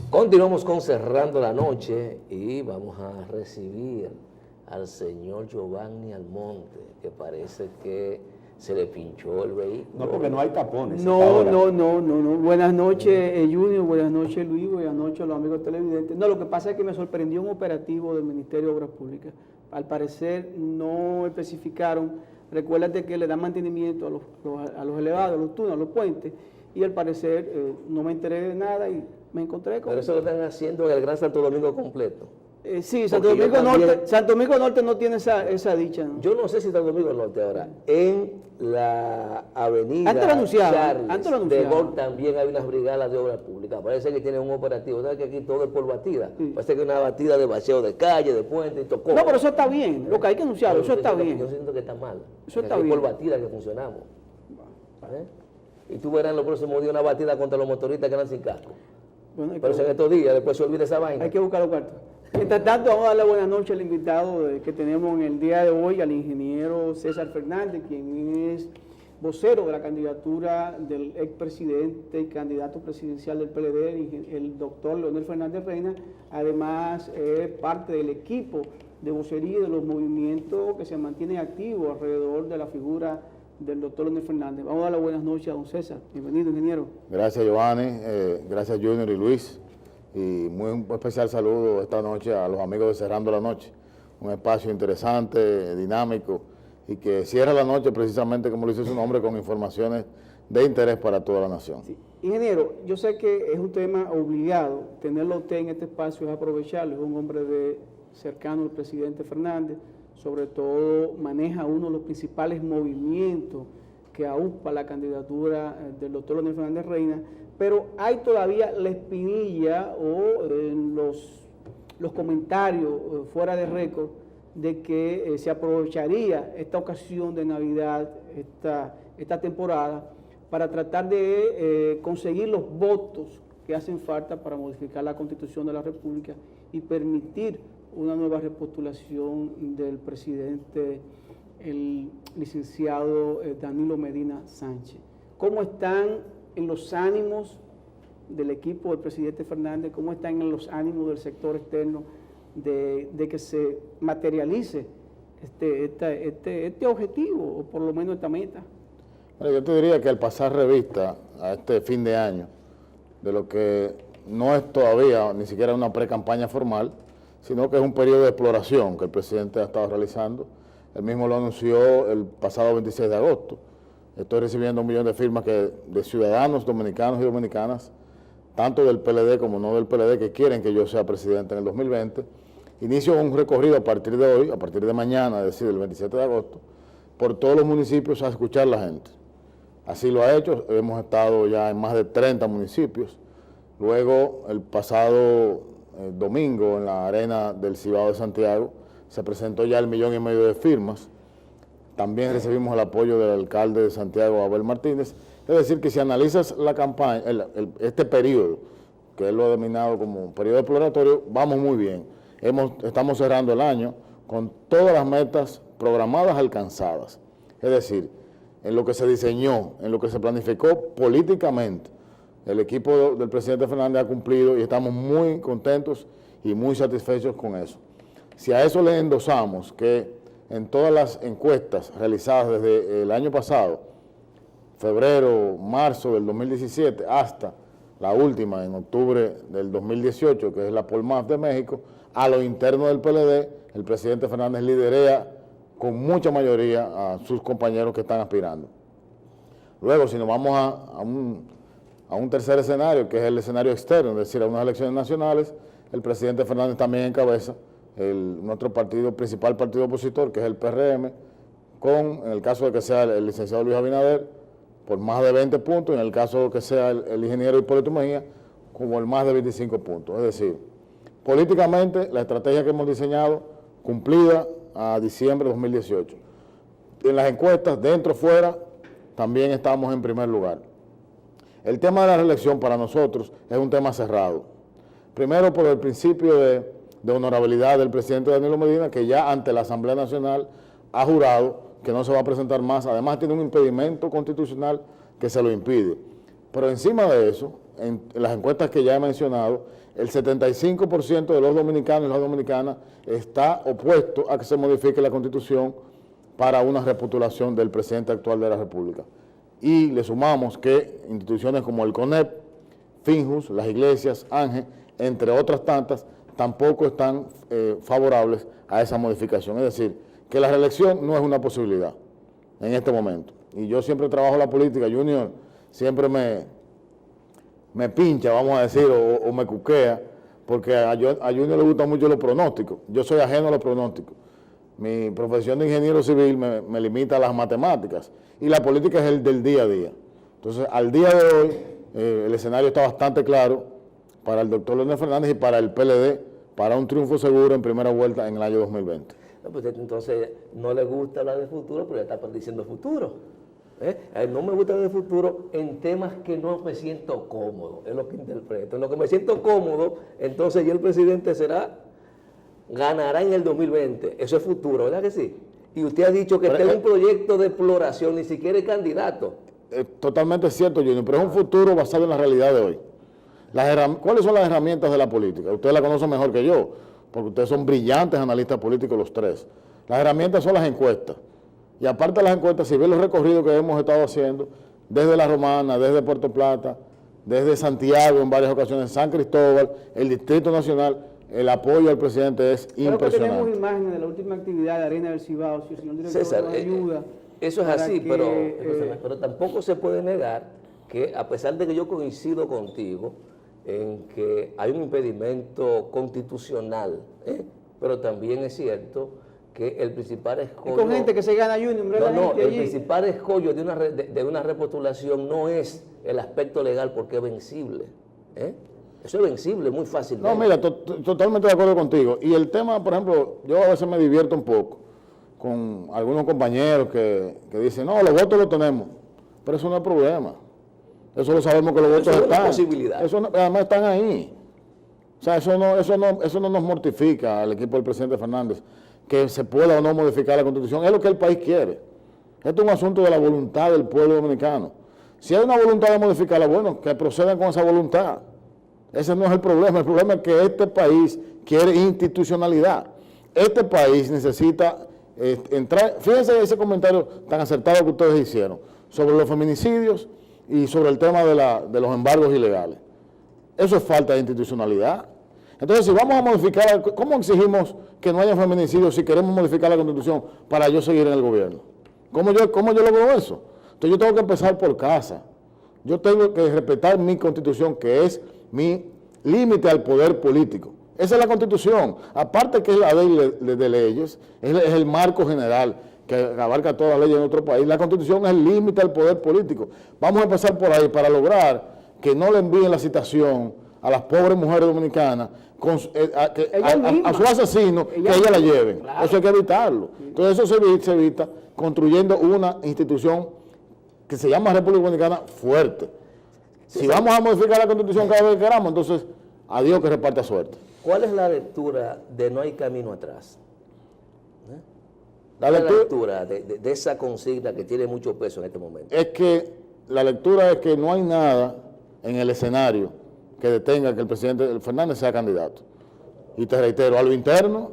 Continuamos con Cerrando la Noche y vamos a recibir al señor Giovanni Almonte, que parece que se le pinchó el vehículo. No, porque no hay tapones. No. Buenas noches, Junior, buenas noches, Luis, buenas noches a los amigos televidentes. No, lo que pasa es que me sorprendió un operativo del Ministerio de Obras Públicas. Al parecer no especificaron, recuérdate que le dan mantenimiento a los elevados, a los túneles, a los puentes, y al parecer no me enteré de nada y me encontré con... Pero eso lo están haciendo en el Gran Santo Domingo completo. Sí, Santo Domingo Norte no tiene esa dicha, ¿no? Yo no sé si Santo Domingo Norte ahora. En la avenida Antes lo anunciaron, Charles de Gol también hay unas brigadas de obras públicas. Parece que tienen un operativo. ¿Sabes que aquí todo es por batida? Sí. Parece que una batida de vacío de calle, de puente y tocó. No, pero eso está bien, lo que hay que anunciarlo, eso está bien. Yo siento que está mal. Eso está aquí bien. por batida que funcionamos. Y tú verás en los próximos días una batida contra los motoristas que andan sin casco. Bueno, Pero en estos días, después se olvida esa vaina. hay que buscar los cuartos. Mientras tanto, vamos a darle buenas noches al invitado que tenemos en el día de hoy, al ingeniero César Fernández, quien es vocero de la candidatura del expresidente y candidato presidencial del PLD, el doctor Leonel Fernández Reina. Además, es parte del equipo de vocería de los movimientos que se mantienen activos alrededor de la figura del doctor Leonel Fernández. Vamos a darle buenas noches a don César. Bienvenido, ingeniero. Gracias, Giovanni. Gracias, Junior y Luis. Y muy especial saludo esta noche a los amigos de Cerrando la Noche. Un espacio interesante, dinámico y que cierra la noche precisamente, como lo dice su nombre, con informaciones de interés para toda la nación. Sí. Ingeniero, yo sé que es un tema obligado, tenerlo usted en este espacio es aprovecharlo, es un hombre cercano al presidente Fernández, sobre todo maneja uno de los principales movimientos que aúspa la candidatura del doctor Leonel Fernández Reina, pero hay todavía la espinilla o los comentarios fuera de récord de que se aprovecharía esta ocasión de Navidad, esta temporada, para tratar de conseguir los votos que hacen falta para modificar la Constitución de la República y permitir una nueva repostulación del presidente, el licenciado Danilo Medina Sánchez. ¿Cómo están en los ánimos del equipo del presidente Fernández? ¿Cómo están en los ánimos del sector externo de que se materialice este objetivo, o por lo menos esta meta? Bueno, yo te diría que al pasar revista a este fin de año, de lo que no es todavía ni siquiera una pre-campaña formal, sino que es un periodo de exploración que el presidente ha estado realizando. Él mismo lo anunció el pasado 26 de agosto. Estoy recibiendo 1 millón de firmas de ciudadanos dominicanos y dominicanas, tanto del PLD como no del PLD, que quieren que yo sea presidente en el 2020. Inicio un recorrido a partir de hoy, a partir de mañana, es decir, el 27 de agosto, por todos los municipios a escuchar a la gente. Así lo ha hecho, hemos estado ya en más de 30 municipios. Luego, el pasado domingo, en la arena del Cibao de Santiago, se presentó ya el 1,5 millones de firmas. También recibimos el apoyo del alcalde de Santiago, Abel Martínez. Es decir, que si analizas la campaña, este periodo, que él lo ha denominado como periodo exploratorio, vamos muy bien. Estamos cerrando el año con todas las metas programadas alcanzadas. Es decir, en lo que se diseñó, en lo que se planificó políticamente, el equipo del presidente Fernández ha cumplido y estamos muy contentos y muy satisfechos con eso. Si a eso le endosamos que en todas las encuestas realizadas desde el año pasado, febrero, marzo del 2017, hasta la última en octubre del 2018, que es la Polmaf de México, a lo interno del PLD, el presidente Fernández liderea con mucha mayoría a sus compañeros que están aspirando. Luego, si nos vamos a un tercer escenario, que es el escenario externo, es decir, a unas elecciones nacionales, el presidente Fernández también encabeza nuestro partido, principal partido opositor, que es el PRM, en el caso de que sea el licenciado Luis Abinader, por más de 20 puntos, en el caso de que sea el ingeniero Hipólito Mejía, como el más de 25 puntos. Es decir, políticamente, la estrategia que hemos diseñado, cumplida a diciembre de 2018. En las encuestas, dentro o fuera, también estamos en primer lugar. El tema de la reelección para nosotros es un tema cerrado. Primero, por el principio de honorabilidad del presidente Danilo Medina, que ya ante la Asamblea Nacional ha jurado que no se va a presentar más. Además tiene un impedimento constitucional que se lo impide. Pero encima de eso, en las encuestas que ya he mencionado, el 75% de los dominicanos y las dominicanas está opuesto a que se modifique la Constitución para una repostulación del presidente actual de la República. Y le sumamos que instituciones como el CONEP, Finjus, las iglesias, ANGE, entre otras tantas, tampoco están favorables a esa modificación. Es decir, que la reelección no es una posibilidad en este momento. Y yo siempre trabajo la política, Junior siempre me pincha, vamos a decir, o me cuquea, porque a Junior le gustan mucho los pronósticos. Yo soy ajeno a los pronósticos. Mi profesión de ingeniero civil me limita a las matemáticas y la política es el del día a día. Entonces, al día de hoy, el escenario está bastante claro para el doctor Leonel Fernández y para el PLD, para un triunfo seguro en primera vuelta en el año 2020. No, pues entonces no le gusta hablar de futuro, pero ya está diciendo futuro. No me gusta hablar de futuro en temas que no me siento cómodo, es lo que interpreto. En lo que me siento cómodo, entonces ya el presidente ganará en el 2020. Eso es futuro, ¿verdad que sí? Y usted ha dicho que este es un proyecto de exploración, ni siquiera es candidato. Totalmente cierto, Junior, pero es un futuro basado en la realidad de hoy. ¿Cuáles son las herramientas de la política? Ustedes la conocen mejor que yo, porque ustedes son brillantes analistas políticos los tres. Las herramientas son las encuestas. Y aparte de las encuestas, si ven los recorridos que hemos estado haciendo, desde La Romana, desde Puerto Plata, desde Santiago en varias ocasiones, San Cristóbal, el Distrito Nacional, el apoyo al presidente es impresionante. Creo que tenemos imágenes de la última actividad de Arena del Cibao, si el señor director César, nos ayuda. Eso es así, pero tampoco se puede negar que, a pesar de que yo coincido contigo en que hay un impedimento constitucional, pero también es cierto que el principal escollo... Es con gente que se gana Junior, No, el principal escollo de una repostulación no es el aspecto legal porque es vencible. Eso es vencible muy fácilmente. No, mira, totalmente de acuerdo contigo. Y el tema, por ejemplo, yo a veces me divierto un poco con algunos compañeros que dicen, no, los votos los tenemos, pero eso no es problema. Eso lo sabemos que los votos están. Es una posibilidad. Eso además están ahí. O sea, eso no nos mortifica al equipo del presidente Fernández, que se pueda o no modificar la Constitución. Es lo que el país quiere. Esto es un asunto de la voluntad del pueblo dominicano. Si hay una voluntad de modificarla, bueno, que procedan con esa voluntad. Ese no es el problema es que este país quiere institucionalidad. Este país necesita entrar, fíjense ese comentario tan acertado que ustedes hicieron, sobre los feminicidios y sobre el tema de los embargos ilegales. Eso es falta de institucionalidad. Entonces, si vamos a modificar, ¿cómo exigimos que no haya feminicidios si queremos modificar la Constitución para yo seguir en el gobierno? ¿Cómo yo logro eso? Entonces, yo tengo que empezar por casa. Yo tengo que respetar mi Constitución, que es mi límite al poder político. Esa es la Constitución. Aparte que es la ley de leyes, es el marco general que abarca todas las leyes en nuestro país. La Constitución es el límite al poder político. Vamos a empezar por ahí para lograr que no le envíen la citación a las pobres mujeres dominicanas a su asesino, que ella la lleven. Claro. Eso hay que evitarlo. Entonces eso se evita construyendo una institución que se llama República Dominicana fuerte. Si vamos a modificar la Constitución cada vez que queramos, entonces a Dios que reparta suerte. ¿Cuál es la lectura de no hay camino atrás? La lectura de esa consigna que tiene mucho peso en este momento. Es que la lectura es que no hay nada en el escenario que detenga que el presidente Fernández sea candidato. Y te reitero, a lo interno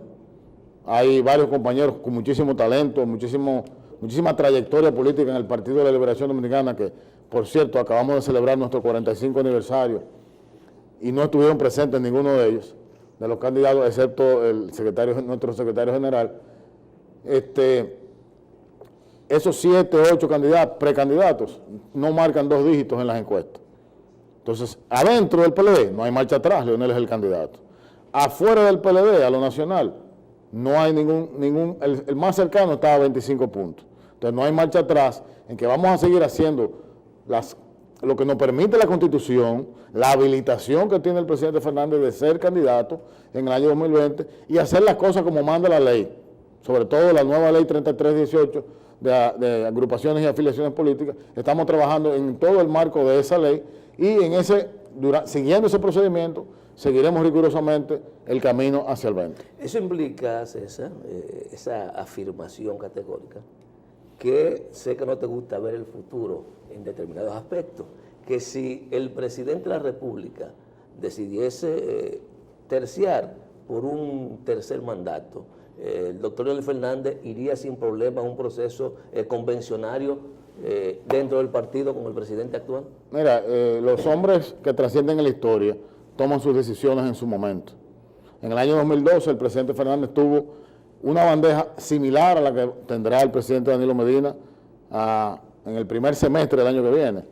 hay varios compañeros con muchísimo talento, muchísima trayectoria política en el Partido de la Liberación Dominicana, que por cierto acabamos de celebrar nuestro 45 aniversario y no estuvieron presentes ninguno de ellos, de los candidatos, excepto nuestro secretario general. Esos 7, 8 precandidatos no marcan 2 dígitos en las encuestas. Entonces, adentro del PLD no hay marcha atrás, Leonel es el candidato. Afuera del PLD, a lo nacional, no hay el más cercano está a 25 puntos. Entonces no hay marcha atrás en que vamos a seguir haciendo lo que nos permite la Constitución, la habilitación que tiene el presidente Fernández de ser candidato en el año 2020 y hacer las cosas como manda la ley, sobre todo la nueva ley 3318 de agrupaciones y afiliaciones políticas. Estamos trabajando en todo el marco de esa ley y siguiendo ese procedimiento seguiremos rigurosamente el camino hacia el 20. Eso implica, César, esa afirmación categórica, que sé que no te gusta ver el futuro en determinados aspectos, que si el presidente de la República decidiese terciar por un tercer mandato, el doctor Leonel Fernández iría sin problema a un proceso convencionario dentro del partido con el presidente actual. Mira, los hombres que trascienden en la historia toman sus decisiones en su momento. En el año 2012 el presidente Fernández tuvo una bandeja similar a la que tendrá el presidente Danilo Medina en el primer semestre del año que viene,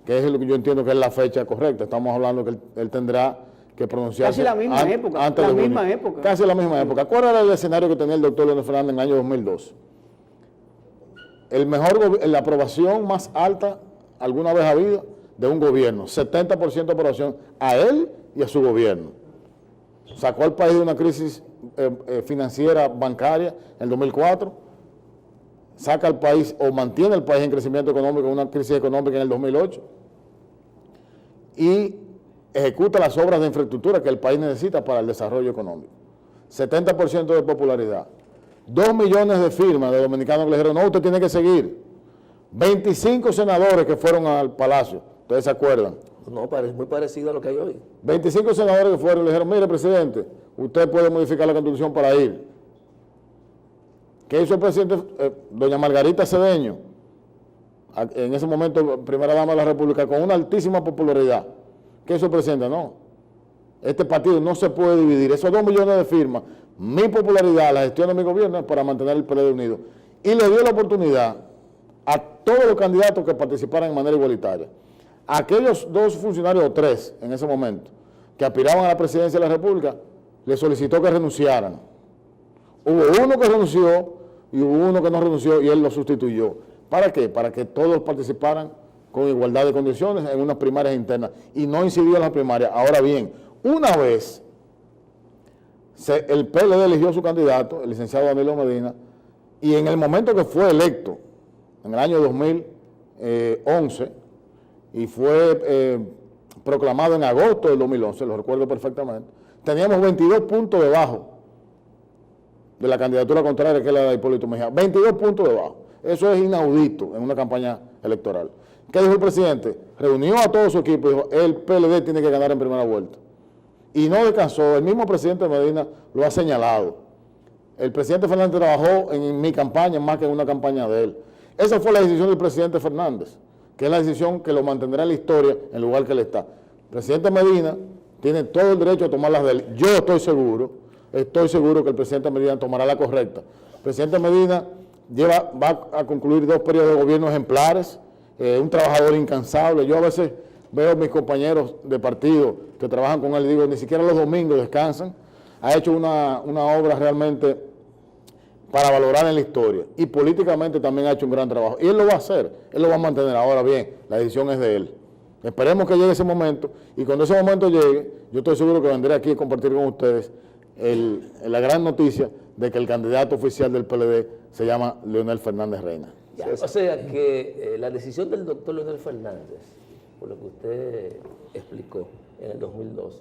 que es lo que yo entiendo que es la fecha correcta. Estamos hablando que él tendrá que pronunciarse. Casi la misma época. Antes la de misma junio. época. Casi la misma época. ¿Cuál era el escenario que tenía el doctor Leonel Fernández en el año 2012? La aprobación más alta alguna vez habida de un gobierno, 70% de aprobación a él y a su gobierno. Sacó al país de una crisis financiera bancaria en el 2004, saca al país o mantiene al país en crecimiento económico en una crisis económica en el 2008 y ejecuta las obras de infraestructura que el país necesita para el desarrollo económico. 70% de popularidad. 2 millones de firmas de dominicanos que le dijeron, no, usted tiene que seguir. 25 senadores que fueron al Palacio, ¿ustedes se acuerdan? No, es muy parecido a lo que hay hoy. 25 senadores que fueron y le dijeron, mire, presidente, usted puede modificar la Constitución para ir. ¿Qué hizo el presidente? Doña Margarita Cedeño, en ese momento primera dama de la República, con una altísima popularidad. ¿Qué hizo el presidente? No. Este partido no se puede dividir. Esos 2 millones de firmas, mi popularidad, la gestión de mi gobierno es para mantener el PLD unido. Y le dio la oportunidad a todos los candidatos que participaran de manera igualitaria. Aquellos 2 funcionarios, o 3 en ese momento, que aspiraban a la presidencia de la República, le solicitó que renunciaran. Hubo uno que renunció y hubo uno que no renunció y él lo sustituyó. ¿Para qué? Para que todos participaran con igualdad de condiciones en unas primarias internas y no incidió en las primarias. Ahora bien, una vez el PLD eligió su candidato, el licenciado Danilo Medina, y en el momento que fue electo, en el año 2011, y fue proclamado en agosto del 2011, lo recuerdo perfectamente, teníamos 22 puntos debajo de la candidatura contraria, que es la de Hipólito Mejía. 22 puntos debajo. Eso es inaudito en una campaña electoral. ¿Qué dijo el presidente? Reunió a todo su equipo y dijo, el PLD tiene que ganar en primera vuelta. Y no descansó. El mismo presidente Medina lo ha señalado. El presidente Fernández trabajó en mi campaña más que en una campaña de él. Esa fue la decisión del presidente Fernández, que es la decisión que lo mantendrá en la historia en el lugar que él está. El presidente Medina tiene todo el derecho a tomar las de él. Yo estoy seguro que el presidente Medina tomará la correcta. El presidente Medina va a concluir 2 periodos de gobierno ejemplares, un trabajador incansable. Yo a veces veo a mis compañeros de partido que trabajan con él y digo, ni siquiera los domingos descansan. Ha hecho una obra realmente para valorar en la historia y políticamente también ha hecho un gran trabajo. Y él lo va a hacer, él lo va a mantener. Ahora bien, la decisión es de él. Esperemos que llegue ese momento y cuando ese momento llegue, yo estoy seguro que vendré aquí a compartir con ustedes la gran noticia de que el candidato oficial del PLD se llama Leonel Fernández Reina. Ya, o sea que la decisión del doctor Leonel Fernández, por lo que usted explicó en el 2012,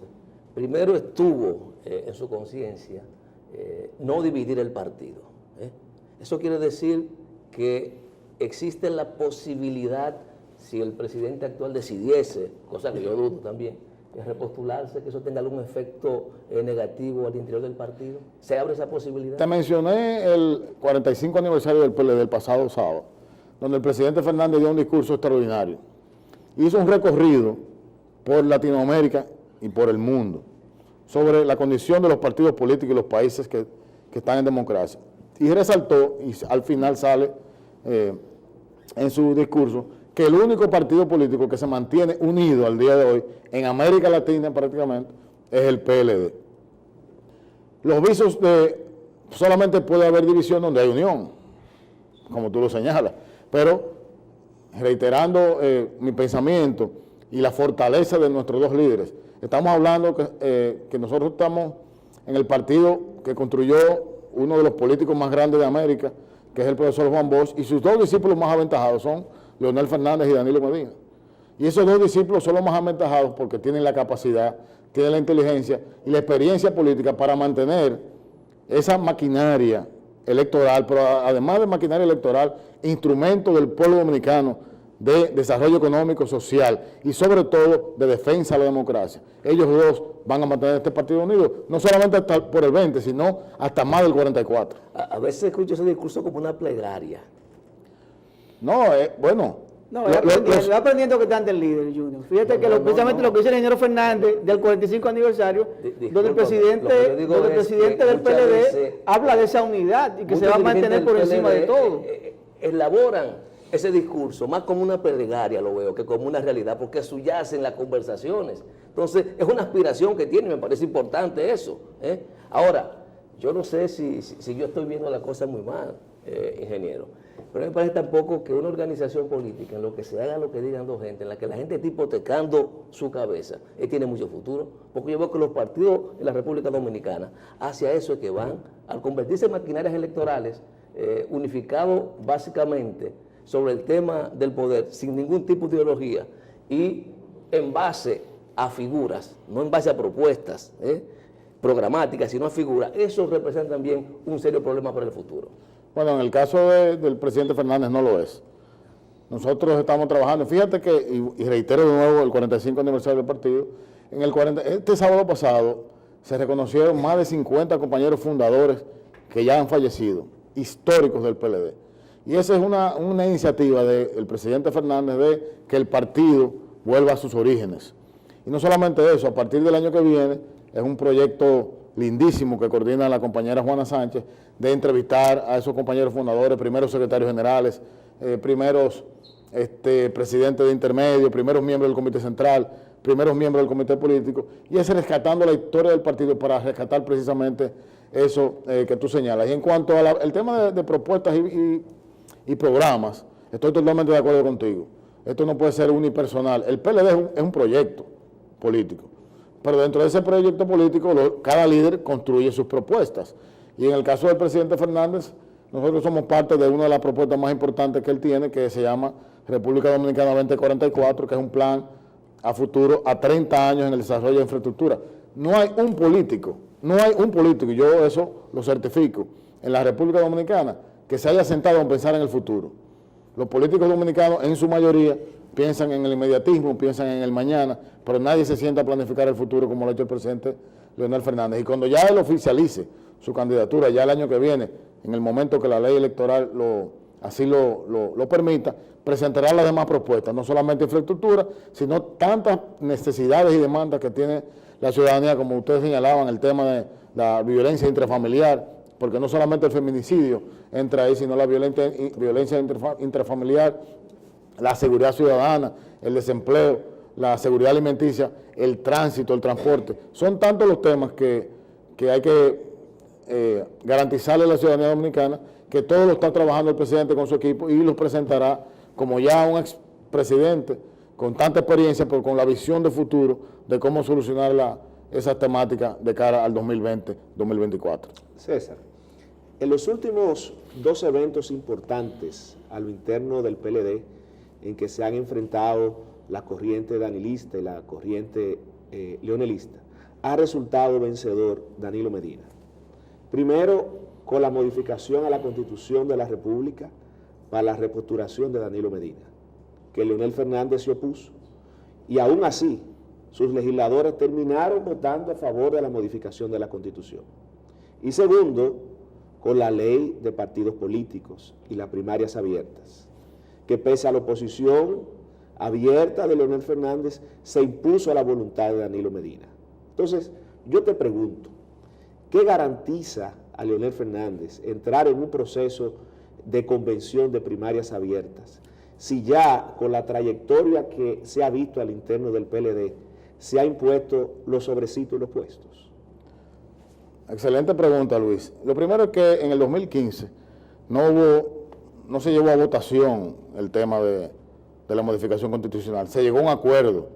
primero estuvo en su conciencia no dividir el partido. Eso quiere decir que existe la posibilidad, si el presidente actual decidiese, cosa que yo dudo también, de repostularse, que eso tenga algún efecto negativo al interior del partido. ¿Se abre esa posibilidad? Te mencioné el 45 aniversario del PLD del pasado sábado, donde el presidente Fernández dio un discurso extraordinario. Hizo un recorrido por Latinoamérica y por el mundo sobre la condición de los partidos políticos y los países que están en democracia. Y resaltó, y al final sale en su discurso, que el único partido político que se mantiene unido al día de hoy, en América Latina prácticamente, es el PLD. Los visos solamente puede haber división donde hay unión, como tú lo señalas, pero reiterando mi pensamiento y la fortaleza de nuestros 2 líderes, estamos hablando que nosotros estamos en el partido que construyó uno de los políticos más grandes de América, que es el profesor Juan Bosch, y sus 2 discípulos más aventajados son Leonel Fernández y Danilo Medina. Y esos 2 discípulos son los más aventajados porque tienen la capacidad, tienen la inteligencia y la experiencia política para mantener esa maquinaria electoral, pero además de maquinaria electoral, instrumento del pueblo dominicano de desarrollo económico, social y sobre todo de defensa de la democracia. Ellos dos van a mantener este partido unido, no solamente hasta por el 20, sino hasta más del 44. A veces escucho ese discurso como una plegaria. No, bueno. No, va aprendiendo que están del líder, Junior. Fíjate que precisamente lo que dice el ingeniero Fernández del 45 aniversario, donde el presidente del PLD habla de esa unidad y que se va a mantener por encima de todo. Elaboran ese discurso más como una plegaria, lo veo, que como una realidad, porque subyace en las conversaciones. Entonces, es una aspiración que tiene, me parece importante eso. Ahora, yo no sé si yo estoy viendo la cosa muy mal, ingeniero, pero me parece tampoco que una organización política, en lo que se haga lo que digan dos gente, en la que la gente esté hipotecando su cabeza, tiene mucho futuro, porque yo veo que los partidos en la República Dominicana, hacia eso es que van, al convertirse en maquinarias electorales, unificados básicamente sobre el tema del poder, sin ningún tipo de ideología, y en base a figuras, no en base a propuestas programáticas, sino a figuras, eso representa también un serio problema para el futuro. Bueno, en el caso del presidente Fernández no lo es. Nosotros estamos trabajando, fíjate que, y reitero de nuevo el 45 aniversario del partido, este sábado pasado se reconocieron más de 50 compañeros fundadores que ya han fallecido, históricos del PLD. Y esa es una iniciativa del presidente Fernández de que el partido vuelva a sus orígenes. Y no solamente eso, a partir del año que viene, es un proyecto lindísimo que coordina la compañera Juana Sánchez, de entrevistar a esos compañeros fundadores, primeros secretarios generales, primeros presidentes de intermedio, primeros miembros del comité central, primeros miembros del comité político, y es rescatando la historia del partido para rescatar precisamente eso que tú señalas. Y en cuanto al tema de propuestas y programas, estoy totalmente de acuerdo contigo. Esto no puede ser unipersonal. El PLD es un proyecto político, pero dentro de ese proyecto político cada líder construye sus propuestas. Y en el caso del presidente Fernández, nosotros somos parte de una de las propuestas más importantes que él tiene, que se llama República Dominicana 2044, que es un plan a futuro, a 30 años en el desarrollo de infraestructura. No hay un político, y yo eso lo certifico, en la República Dominicana, que se haya sentado a pensar en el futuro. Los políticos dominicanos, en su mayoría, piensan en el inmediatismo, piensan en el mañana, pero nadie se sienta a planificar el futuro como lo ha hecho el presidente Leonel Fernández. Y cuando ya él oficialice su candidatura, ya el año que viene, en el momento que la ley electoral así lo permita, presentará las demás propuestas, no solamente infraestructura, sino tantas necesidades y demandas que tiene la ciudadanía, como ustedes señalaban, el tema de la violencia intrafamiliar, porque no solamente el feminicidio entra ahí, sino la violencia intrafamiliar, la seguridad ciudadana, el desempleo, la seguridad alimenticia, el tránsito, el transporte. Son tantos los temas que hay que garantizarle a la ciudadanía dominicana que todo lo está trabajando el presidente con su equipo y los presentará como ya un expresidente con tanta experiencia, pero con la visión de futuro de cómo solucionar esas temáticas de cara al 2020-2024. César, en los últimos dos eventos importantes a lo interno del PLD, en que se han enfrentado la corriente danilista y la corriente leonelista, ha resultado vencedor Danilo Medina. Primero, con la modificación a la Constitución de la República para la reposturación de Danilo Medina, que Leonel Fernández se opuso, y aún así sus legisladores terminaron votando a favor de la modificación de la Constitución. Y segundo, con la ley de partidos políticos y las primarias abiertas, que pese a la oposición abierta de Leonel Fernández, se impuso a la voluntad de Danilo Medina. Entonces, yo te pregunto, ¿qué garantiza a Leonel Fernández entrar en un proceso de convención de primarias abiertas, si ya con la trayectoria que se ha visto al interno del PLD se ha impuesto los sobrecitos y los puestos? Excelente pregunta, Luis. Lo primero es que en el 2015 no se llevó a votación el tema de la modificación constitucional, se llegó a un acuerdo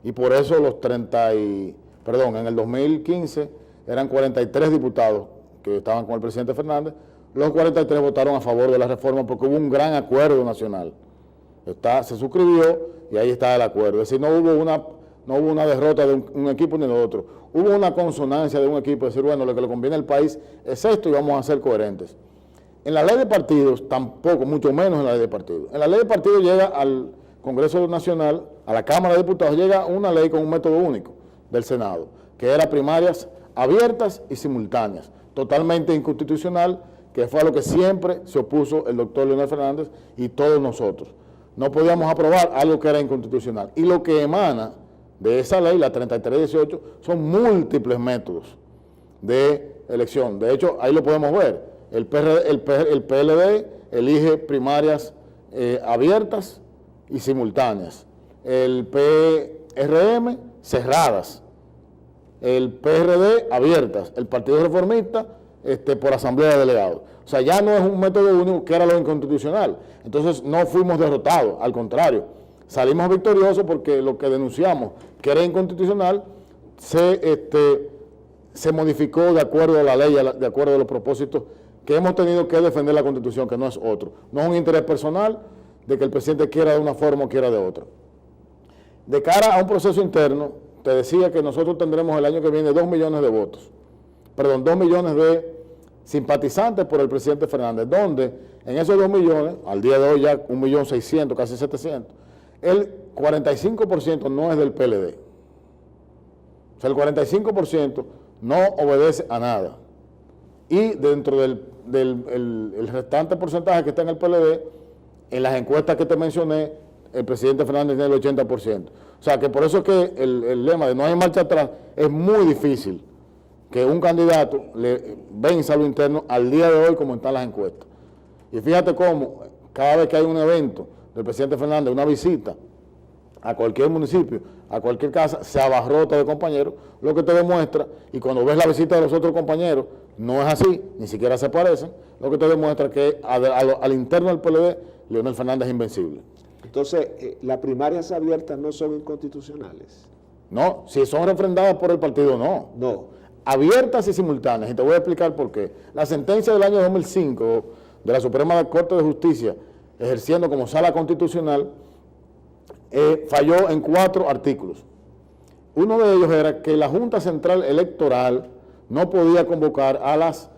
y por eso en el 2015 eran 43 diputados que estaban con el presidente Fernández, los 43 votaron a favor de la reforma porque hubo un gran acuerdo nacional. Se suscribió y ahí está el acuerdo. Es decir, no hubo una derrota de un equipo ni del otro. Hubo una consonancia de un equipo, decir, bueno, lo que le conviene al país es esto y vamos a ser coherentes. En la ley de partidos tampoco, mucho menos en la ley de partidos. En la ley de partidos llega al Congreso Nacional, a la Cámara de Diputados, llega una ley con un método único del Senado, que era primarias abiertas y simultáneas, totalmente inconstitucional, que fue a lo que siempre se opuso el doctor Leonel Fernández y todos nosotros. No podíamos aprobar algo que era inconstitucional. Y lo que emana de esa ley, la 3318, son múltiples métodos de elección. De hecho, ahí lo podemos ver. El PLD elige primarias abiertas y simultáneas. El PRM cerradas. El PRD abiertas. El Partido Reformista por asamblea de delegados. O sea, ya no es un método único que era lo inconstitucional. Entonces no fuimos derrotados, al contrario. Salimos victoriosos porque lo que denunciamos que era inconstitucional se modificó de acuerdo a la ley, de acuerdo a los propósitos que hemos tenido que defender la Constitución, que no es otro. No es un interés personal de que el presidente quiera de una forma o quiera de otra. De cara a un proceso interno, te decía que nosotros tendremos el año que viene 2 millones de votos. 2 millones de simpatizantes por el presidente Fernández, donde en esos 2 millones, al día de hoy ya 1.600.000, casi 700, el 45% no es del PLD. O sea, el 45% no obedece a nada. Y dentro del restante porcentaje que está en el PLD, en las encuestas que te mencioné, el presidente Fernández tiene el 80%. O sea, que por eso es que el lema de no hay marcha atrás es muy difícil que un candidato le venza a lo interno al día de hoy como están las encuestas. Y fíjate cómo cada vez que hay un evento del presidente Fernández, una visita a cualquier municipio, a cualquier casa, se abarrota de compañeros, lo que te demuestra, y cuando ves la visita de los otros compañeros, no es así, ni siquiera se parecen, lo que te demuestra que al interno del PLD, Leonel Fernández es invencible. Entonces, las primarias abiertas no son inconstitucionales. No, si son refrendadas por el partido, no. No. Abiertas y simultáneas, y te voy a explicar por qué. La sentencia del año 2005 de la Suprema Corte de Justicia, ejerciendo como sala constitucional, falló en 4 artículos. Uno de ellos era que la Junta Central Electoral no podía convocar a las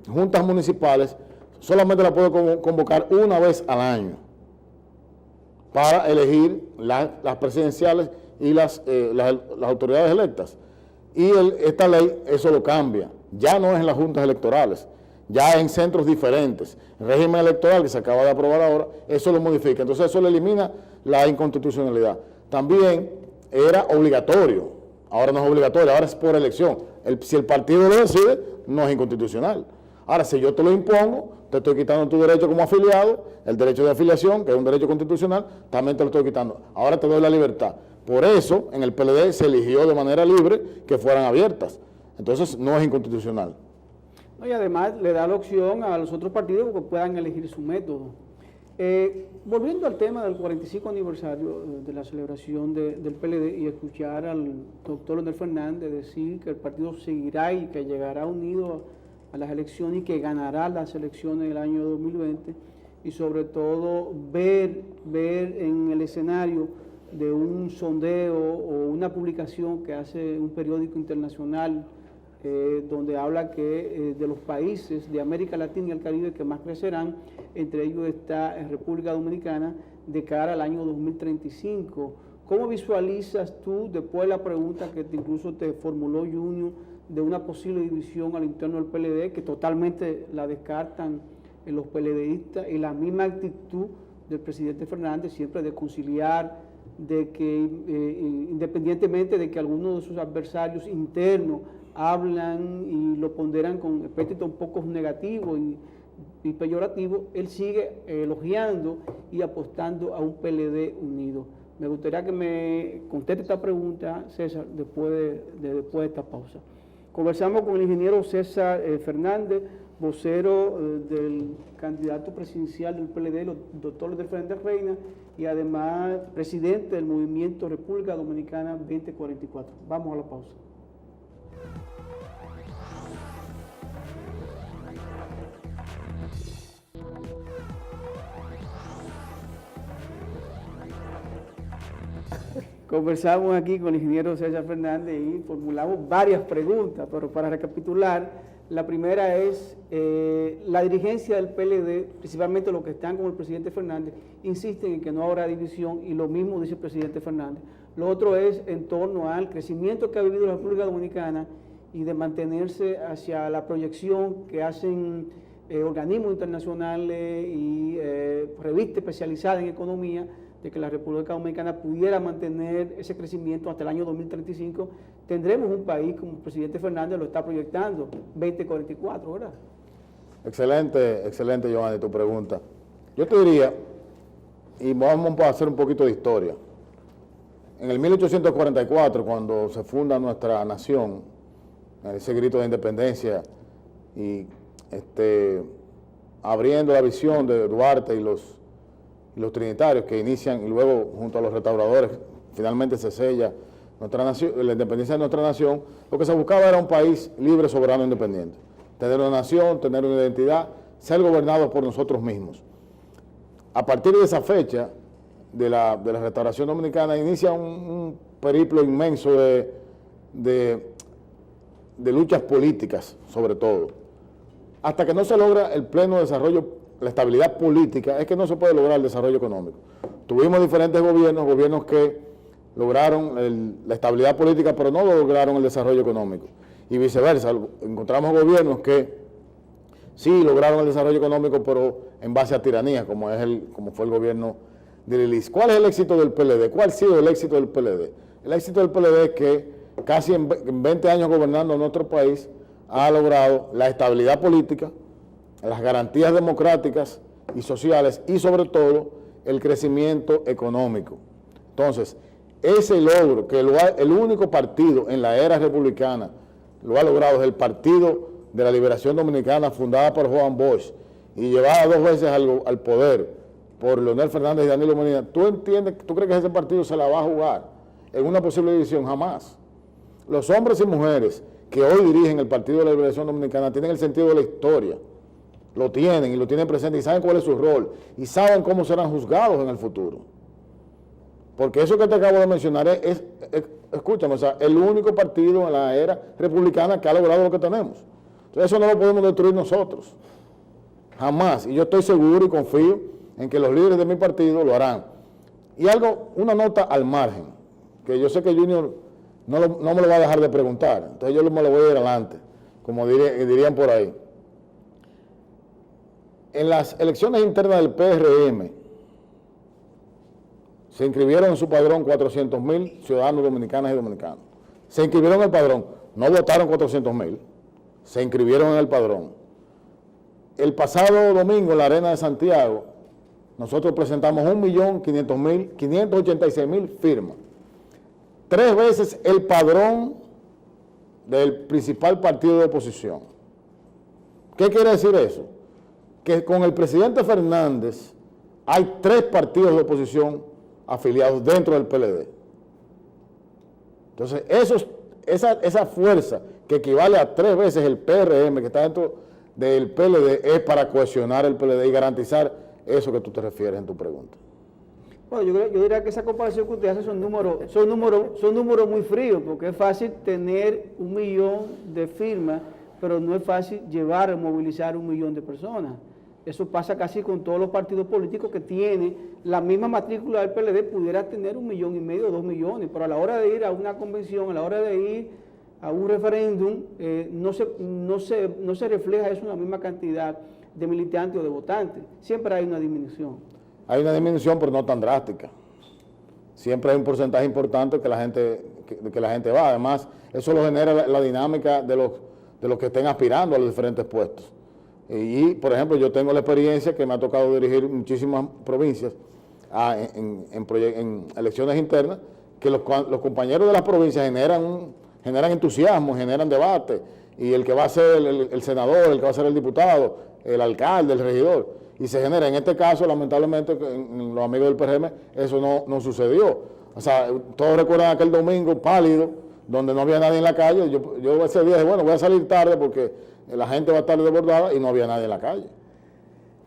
juntas municipales, solamente la puede convocar una vez al año para elegir las presidenciales y las autoridades electas. Y esta ley eso lo cambia, ya no es en las juntas electorales, ya en centros diferentes. El régimen electoral que se acaba de aprobar ahora, eso lo modifica, entonces eso le elimina la inconstitucionalidad. También era obligatorio, ahora no es obligatorio, ahora es por elección. Si el partido lo decide, no es inconstitucional. Ahora, si yo te lo impongo, te estoy quitando tu derecho como afiliado, el derecho de afiliación, que es un derecho constitucional, también te lo estoy quitando. Ahora te doy la libertad. Por eso, en el PLD se eligió de manera libre que fueran abiertas. Entonces, no es inconstitucional. No, y además le da la opción a los otros partidos que puedan elegir su método. Volviendo al tema del 45 aniversario de la celebración del PLD y escuchar al doctor Leonel Fernández decir que el partido seguirá y que llegará unido a las elecciones y que ganará las elecciones del año 2020, y sobre todo ver en el escenario de un sondeo o una publicación que hace un periódico internacional donde habla que de los países de América Latina y el Caribe que más crecerán, entre ellos está República Dominicana, de cara al año 2035. ¿Cómo visualizas tú, después de la pregunta que incluso te formuló Junior, de una posible división al interno del PLD, que totalmente la descartan los PLDistas, y la misma actitud del presidente Fernández, siempre de conciliar, de que independientemente de que algunos de sus adversarios internos hablan y lo ponderan con epítetos un poco negativos y peyorativos, él sigue elogiando y apostando a un PLD unido? Me gustaría que me conteste esta pregunta, César, después de esta pausa. Conversamos con el ingeniero César Fernández, vocero del candidato presidencial del PLD, el doctor Leonel Fernández Reina, y además presidente del movimiento República Dominicana 2044. Vamos a la pausa. Conversamos aquí con el ingeniero César Fernández y formulamos varias preguntas, pero para recapitular, La primera es la dirigencia del PLD, principalmente los que están con el presidente Fernández, insisten en que no habrá división y lo mismo dice el presidente Fernández. Lo otro es en torno al crecimiento que ha vivido la República Dominicana y de mantenerse hacia la proyección que hacen organismos internacionales y revistas especializadas en economía, de que la República Dominicana pudiera mantener ese crecimiento hasta el año 2035, tendremos un país, como el presidente Fernández lo está proyectando, 2044, ¿verdad? Excelente, excelente, Giovanni, tu pregunta. Yo te diría, y vamos a hacer un poquito de historia. En el 1844, cuando se funda nuestra nación, ese grito de independencia y abriendo la visión de Duarte y los trinitarios que inician y luego junto a los restauradores finalmente se sella nuestra nación, la independencia de nuestra nación, lo que se buscaba era un país libre, soberano, independiente. Tener una nación, tener una identidad, ser gobernados por nosotros mismos. A partir de esa fecha de la restauración dominicana inicia un periplo inmenso de luchas políticas, sobre todo. Hasta que no se logra el pleno desarrollo, la estabilidad política, es que no se puede lograr el desarrollo económico. Tuvimos diferentes gobiernos que lograron la estabilidad política, pero no lograron el desarrollo económico. Y viceversa, encontramos gobiernos que sí lograron el desarrollo económico, pero en base a tiranía, como fue el gobierno de Lilis. ¿Cuál es el éxito del PLD? ¿Cuál ha sido el éxito del PLD? El éxito del PLD es que casi en 20 años gobernando nuestro país ha logrado la estabilidad política, las garantías democráticas y sociales y sobre todo el crecimiento económico. Entonces, ese logro que el único partido en la era republicana lo ha logrado es el Partido de la Liberación Dominicana, fundada por Juan Bosch y llevada 2 veces al poder por Leonel Fernández y Danilo Medina. ¿Tú crees que ese partido se la va a jugar en una posible división? Jamás. Los hombres y mujeres que hoy dirigen el Partido de la Liberación Dominicana tienen el sentido de la historia, lo tienen y lo tienen presente y saben cuál es su rol y saben cómo serán juzgados en el futuro. Porque eso que te acabo de mencionar escúchame, o sea, el único partido en la era republicana que ha logrado lo que tenemos. Entonces eso no lo podemos destruir nosotros, jamás. Y yo estoy seguro y confío en que los líderes de mi partido lo harán. Y una nota al margen, que yo sé que Junior no me lo va a dejar de preguntar, entonces yo me lo voy a ir adelante, como dirían por ahí. En las elecciones internas del PRM, se inscribieron en su padrón 400,000 ciudadanos dominicanas y dominicanos. Se inscribieron en el padrón, no votaron 400,000, se inscribieron en el padrón. El pasado domingo en la Arena de Santiago, nosotros presentamos 1.586.000 firmas. 3 veces el padrón del principal partido de oposición. ¿Qué quiere decir eso? Que con el presidente Fernández hay 3 partidos de oposición afiliados dentro del PLD. Entonces, esa fuerza que equivale a 3 veces el PRM que está dentro del PLD es para cohesionar el PLD y garantizar eso que tú te refieres en tu pregunta. Bueno, yo diría que esa comparación que usted hace son números muy fríos, porque es fácil tener 1 millón de firmas, pero no es fácil movilizar 1 millón de personas. Eso pasa casi con todos los partidos políticos que tienen la misma matrícula del PLD, pudiera tener 1,5 millones o 2 millones, pero a la hora de ir a una convención, a la hora de ir a un referéndum, no se refleja eso en la misma cantidad de militantes o de votantes. Siempre hay una disminución. Hay una disminución, pero no tan drástica. Siempre hay un porcentaje importante que la gente va. Además, eso lo genera la dinámica de los que estén aspirando a los diferentes puestos. Y, por ejemplo, yo tengo la experiencia que me ha tocado dirigir muchísimas provincias en elecciones internas, que los compañeros de las provincias generan entusiasmo, generan debate, y el que va a ser el senador, el que va a ser el diputado, el alcalde, el regidor, y se genera. En este caso, lamentablemente, en los amigos del PRM, eso no sucedió. O sea, todos recuerdan aquel domingo pálido, donde no había nadie en la calle. Yo ese día dije, bueno, voy a salir tarde porque la gente va a estar desbordada y no había nadie en la calle.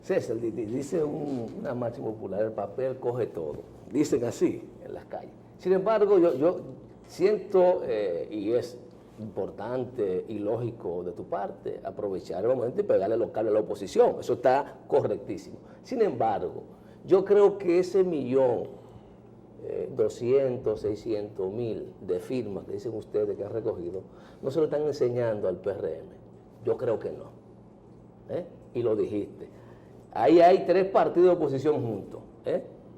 César, dice una máxima popular, el papel coge todo. Dicen así en las calles. Sin embargo, yo siento, y es importante y lógico de tu parte, aprovechar el momento y pegarle local a la oposición. Eso está correctísimo. Sin embargo, yo creo que ese 1.200.000, 600.000 de firmas que dicen ustedes que han recogido, no se lo están enseñando al PRM. Yo creo que no. Y lo dijiste. Ahí hay 3 partidos de oposición juntos. Yo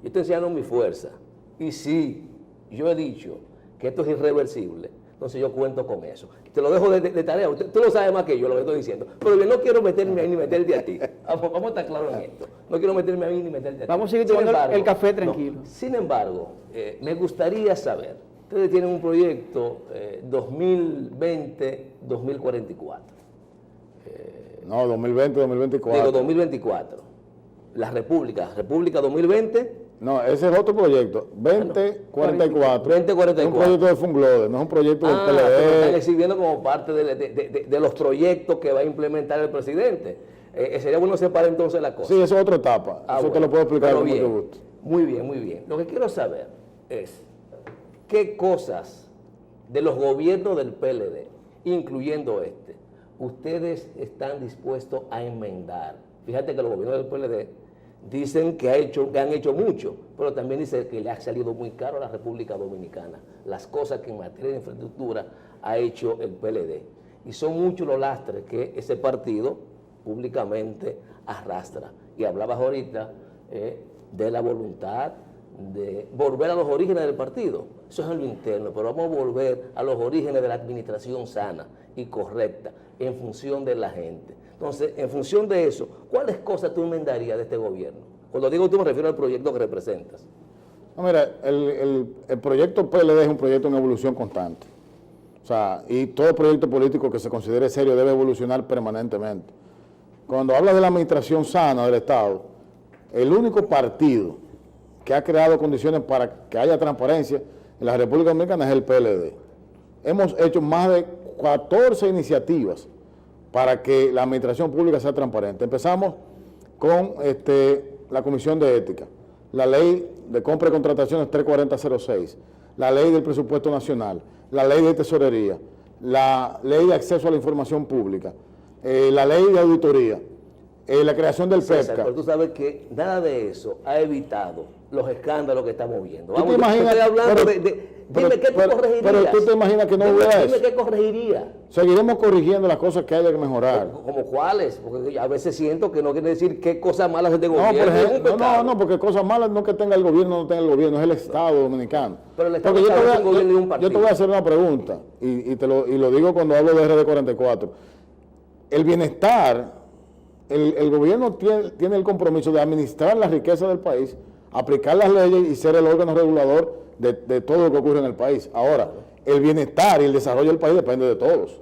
estoy enseñando mi fuerza. Y sí, yo he dicho que esto es irreversible, entonces yo cuento con eso. Te lo dejo de tarea, tú lo sabes más que yo, lo que estoy diciendo. Pero yo no quiero meterme ahí ni meterte a ti. Vamos a estar claros en esto. No quiero meterme ahí ni meterte a ti. Vamos a seguir tomando el café tranquilo. Sin embargo, me gustaría saber, ustedes tienen un proyecto 2020-2044. No, 2020-2024. Digo, 2024. La República 2020. No, ese es otro proyecto, 2044. 2044. Es un proyecto de Funglode, no es un proyecto del Pero lo están PLD. exhibiendo como parte de los proyectos que va a implementar el presidente. Sería bueno separar entonces la cosa. Sí, eso es otra etapa. Eso te lo puedo explicar Pero con bien, mucho gusto. Muy bien, muy bien. Lo que quiero saber es qué cosas de los gobiernos del PLD, incluyendo este, ustedes están dispuestos a enmendar. Fíjate que los gobiernos del PLD dicen que han hecho mucho, pero también dicen que le ha salido muy caro a la República Dominicana las cosas que en materia de infraestructura ha hecho el PLD. Y son muchos los lastres que ese partido públicamente arrastra. Y hablabas ahorita de la voluntad de volver a los orígenes del partido. Eso es en lo interno, pero vamos a volver a los orígenes de la administración sana y correcta en función de la gente. Entonces, en función de eso, ¿cuáles cosas tú enmendarías de este gobierno? Cuando digo tú me refiero al proyecto que representas. No, mira, el proyecto PLD es un proyecto en evolución constante. O sea, y todo proyecto político que se considere serio debe evolucionar permanentemente. Cuando habla de la administración sana del Estado, el único partido que ha creado condiciones para que haya transparencia en la República Dominicana es el PLD. Hemos hecho más de 14 iniciativas para que la administración pública sea transparente. Empezamos con la Comisión de Ética, la Ley de Compra y Contrataciones 34006, la Ley del Presupuesto Nacional, la Ley de Tesorería, la Ley de Acceso a la Información Pública, la Ley de Auditoría, la creación del César, PEPCA. pero tú sabes que nada de eso ha evitado los escándalos que estamos viendo. ¿Tú te Vamos, imaginas- estoy hablando pero- dime qué tú corregirías. Pero tú te imaginas que no hubiera Dime eso. qué corregiría. Seguiremos corrigiendo las cosas que haya que mejorar. ¿Como cuáles? Porque a veces siento que no quiere decir qué cosas malas es de No, gobierno. por es un ejemplo, pecado. no, porque cosas malas no que tenga el gobierno, no tenga el gobierno, es el Estado dominicano. Pero el Estado Porque no es un gobierno de un partido. yo te voy a hacer una pregunta, y lo digo cuando hablo de RD44. El bienestar, el gobierno tiene el compromiso de administrar la riqueza del país, aplicar las leyes y ser el órgano regulador de todo lo que ocurre en el país. Ahora, el bienestar y el desarrollo del país depende de todos.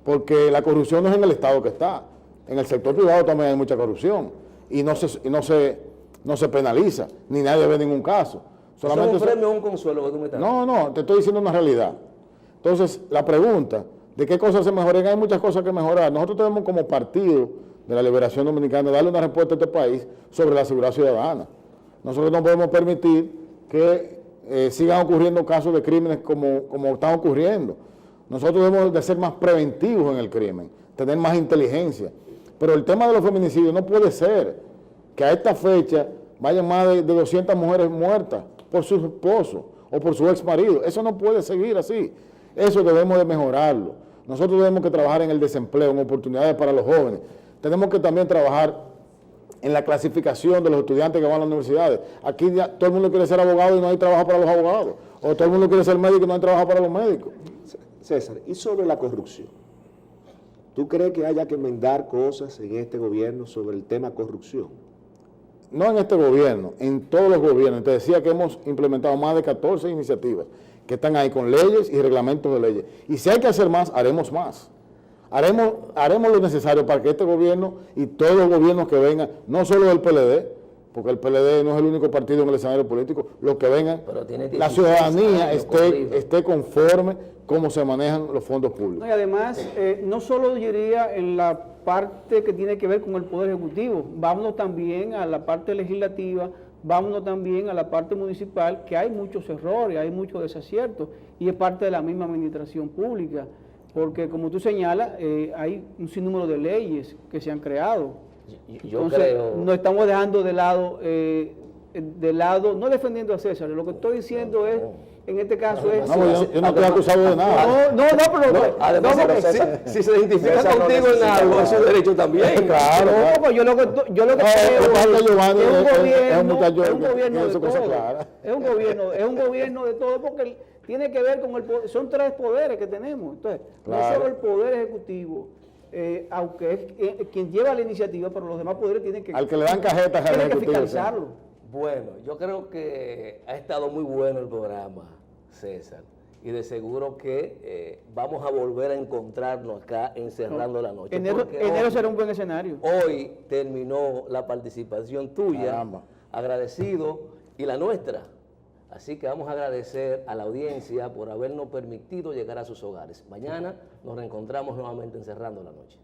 Porque la corrupción no es en el Estado que está. En el sector privado también hay mucha corrupción. Y no se penaliza, ni nadie ve ningún caso. ¿Eso es un premio o un consuelo que tú me estás dando? No, te estoy diciendo una realidad. Entonces, la pregunta de qué cosas se mejoran, hay muchas cosas que mejorar. Nosotros tenemos como partido de la Liberación Dominicana darle una respuesta a este país sobre la seguridad ciudadana. Nosotros no podemos permitir que sigan ocurriendo casos de crímenes como están ocurriendo. Nosotros debemos de ser más preventivos en el crimen, tener más inteligencia. Pero el tema de los feminicidios no puede ser que a esta fecha vayan más de 200 mujeres muertas por su esposo o por su ex marido. Eso no puede seguir así. Eso debemos de mejorarlo. Nosotros tenemos que trabajar en el desempleo, en oportunidades para los jóvenes. Tenemos que también trabajar en la clasificación de los estudiantes que van a las universidades. Aquí ya todo el mundo quiere ser abogado y no hay trabajo para los abogados. O todo el mundo quiere ser médico y no hay trabajo para los médicos. César, y sobre la corrupción, ¿tú crees que haya que enmendar cosas en este gobierno sobre el tema corrupción? No en este gobierno, en todos los gobiernos. Te decía que hemos implementado más de 14 iniciativas que están ahí con leyes y reglamentos de leyes. Y si hay que hacer más, haremos más. Haremos lo necesario para que este gobierno y todos los gobiernos que vengan, no solo del PLD, porque el PLD no es el único partido en el escenario político, los que vengan, Pero tiene la 16 ciudadanía años corrido. esté conforme cómo se manejan los fondos públicos. No, y además, no solo diría en la parte que tiene que ver con el Poder Ejecutivo, vámonos también a la parte legislativa, vámonos también a la parte municipal, que hay muchos errores, hay muchos desaciertos, y es parte de la misma administración pública. Porque como tú señalas, hay un sinnúmero de leyes que se han creado. Yo Entonces, creo... no estamos dejando de lado, no defendiendo a César, lo que estoy diciendo es, en este caso es... No, yo no estoy acusado de nada. No, pero... Además, no, porque- si se identifica César no contigo en necesita algo, es su nada. derecho también. Claro, No, claro. pues yo lo que No, creo lo que pasa es que Giovanni es un es un gobierno, muchacho es un que gobierno tiene de su cosa todo. clara. Es un gobierno de todo porque tiene que ver con el poder, son 3 poderes que tenemos. Entonces, no Claro. solo el poder ejecutivo, aunque es quien lleva la iniciativa, pero los demás poderes tienen que, Al que le dan cajetas al tienen que ejecutivo, fiscalizarlo. Bueno, yo creo que ha estado muy bueno el programa, César. Y de seguro que vamos a volver a encontrarnos acá encerrando la noche. Enero porque será un buen escenario. hoy terminó la participación tuya, Caramba. agradecido, y la nuestra. Así que vamos a agradecer a la audiencia por habernos permitido llegar a sus hogares. Mañana nos reencontramos nuevamente encerrando la noche.